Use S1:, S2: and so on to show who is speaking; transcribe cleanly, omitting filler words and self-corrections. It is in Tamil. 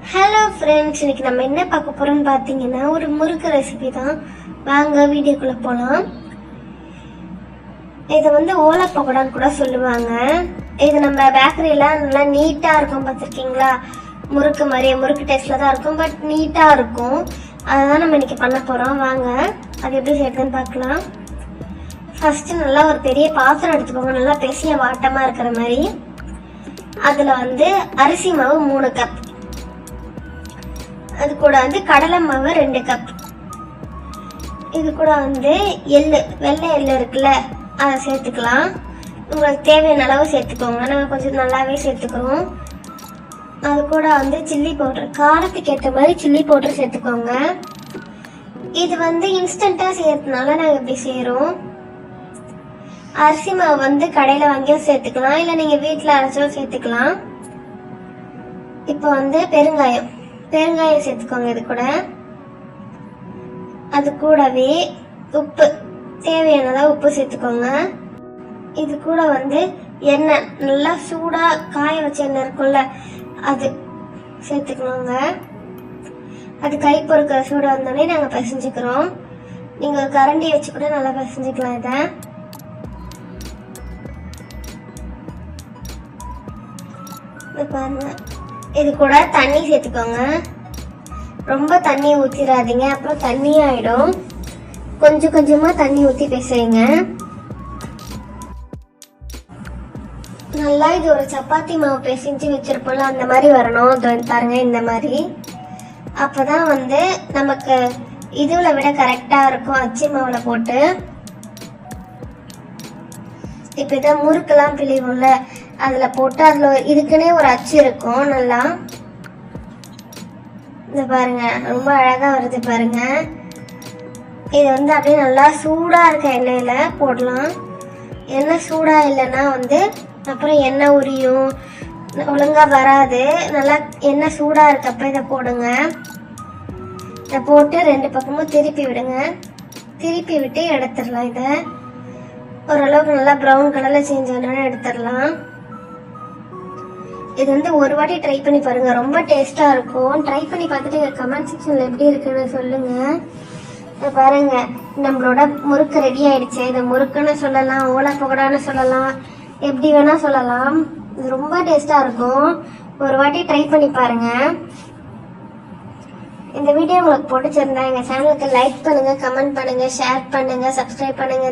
S1: ஹலோ ஃப்ரெண்ட்ஸ், இன்னைக்கு நம்ம என்ன பார்க்க போறோம்னு பார்த்தீங்கன்னா ஒரு முறுக்கு ரெசிபி தான். வாங்க வீடியோக்குள்ள போகலாம். இதை ஓலை பக்கோடான்னு கூட சொல்லுவாங்க. இது நம்ம பேக்கரியில நல்லா நீட்டா இருக்கும், பார்த்துருக்கீங்களா? முறுக்கு மாதிரியே முறுக்கு டேஸ்ட்ல தான் இருக்கும், பட் நீட்டா இருக்கும். அதான் நம்ம இன்னைக்கு பண்ண போறோம். வாங்க அது எப்படி செய்யறதுன்னு பார்க்கலாம். ஃபர்ஸ்ட் நல்லா ஒரு பெரிய பாத்திரம் எடுத்துக்கோங்க, நல்லா பெரிய வாட்டமா இருக்கிற மாதிரி. அதுல அரிசி மாவு 3 கப், அது கூட கடலை மாவு 2 கப், இது கூட எள்ளு, வெள்ளை எள்ளு இருக்குல்ல, அதை சேர்த்துக்கலாம். உங்களுக்கு தேவையான அளவு சேர்த்துக்கோங்க, நாங்கள் கொஞ்சம் நல்லாவே சேர்த்துக்கிறோம். அது கூட சில்லி பவுடர், காரத்துக்கு ஏற்ற மாதிரி சில்லி பவுடர் சேர்த்துக்கோங்க. இது இன்ஸ்டண்டா செய்யறதுனால நாங்கள் இப்படி செய்யறோம். அரிசி மாவு கடையில வாங்கியும் சேர்த்துக்கலாம், இல்லை நீங்க வீட்டில் அரைச்சும் சேர்த்துக்கலாம். இப்போ பெருங்காயம் சேர்த்துக்கோங்க. இது கூட அது கூடவே உப்பு, தேவையானதா உப்பு சேர்த்துக்கோங்க. இது கூட எண்ணெய், நல்லா சூடா காய வச்ச எண்ணெய் இருக்கும்ல, அது சேர்த்துக்கணுங்க. அது கை பொறுக்கிற சூடா வந்தோடனே நாங்க பிசைஞ்சுக்கிறோம். நீங்க கரண்டி வச்சு கூட நல்லா பிசைஞ்சுக்கலாம். இத பாருங்க. இது கூட தண்ணி சேர்த்துக்கோங்க. ரொம்ப தண்ணி ஊத்திடாதீங்க, அப்புறம் தண்ணி ஆயிடும். கொஞ்சம் கொஞ்சமா தண்ணி ஊத்தி பிசையுங்க. நல்லா இது ஒரு சப்பாத்தி மாவு பிசைஞ்சு வச்சிருப்போம்ல, அந்த மாதிரி வரணும். பாருங்க, இந்த மாதிரி. அப்பதான் நமக்கு இதுல விட கரெக்டா இருக்கும், அச்சி மாவுல போட்டு. இப்ப இதான் முறுக்கெல்லாம் பிழிவும்ல, அதுல போட்டு அதுல இதுக்குன்னே ஒரு அச்சு இருக்கும். நல்லா இந்த பாருங்க, ரொம்ப அழகா வருது பாருங்க. இது அப்படியே நல்லா சூடா இருக்க எண்ணெயில போடலாம். எண்ணெய் சூடா இல்லைன்னா அப்புறம் எண்ணெய் உரியும், ஒழுங்கா வராது. நல்லா எண்ணெய் சூடா இருக்கப்ப இதை போடுங்க. இதை போட்டு 2 பக்கமும் திருப்பி விடுங்க. திருப்பி விட்டு எடுத்துடலாம். இதை ஓரளவுக்கு நல்லா ப்ரௌன் கலர்ல சேஞ்ச் ஆனோன்னு எடுத்துடலாம். இது ஒரு வாட்டி ட்ரை பண்ணி பாருங்க, ரொம்ப டேஸ்டா இருக்கும். ட்ரை பண்ணி பார்த்துட்டு கமெண்ட் செக்ஷன்ல எப்படி இருக்குன்னு சொல்லுங்க. பாருங்க, நம்மளோட முறுக்கு ரெடி ஆயிடுச்சு. இதை முறுக்குன்னு சொல்லலாம், ஓலை பக்கோடான்னு சொல்லலாம், எப்படி வேணா சொல்லலாம். இது ரொம்ப டேஸ்டா இருக்கும். ஒரு வாட்டி ட்ரை பண்ணி பாருங்க. இந்த வீடியோ உங்களுக்கு பிடிச்சிருந்தா எங்க சேனலுக்கு லைக் பண்ணுங்க, கமெண்ட் பண்ணுங்க, ஷேர் பண்ணுங்க, சப்ஸ்கிரைப் பண்ணுங்க.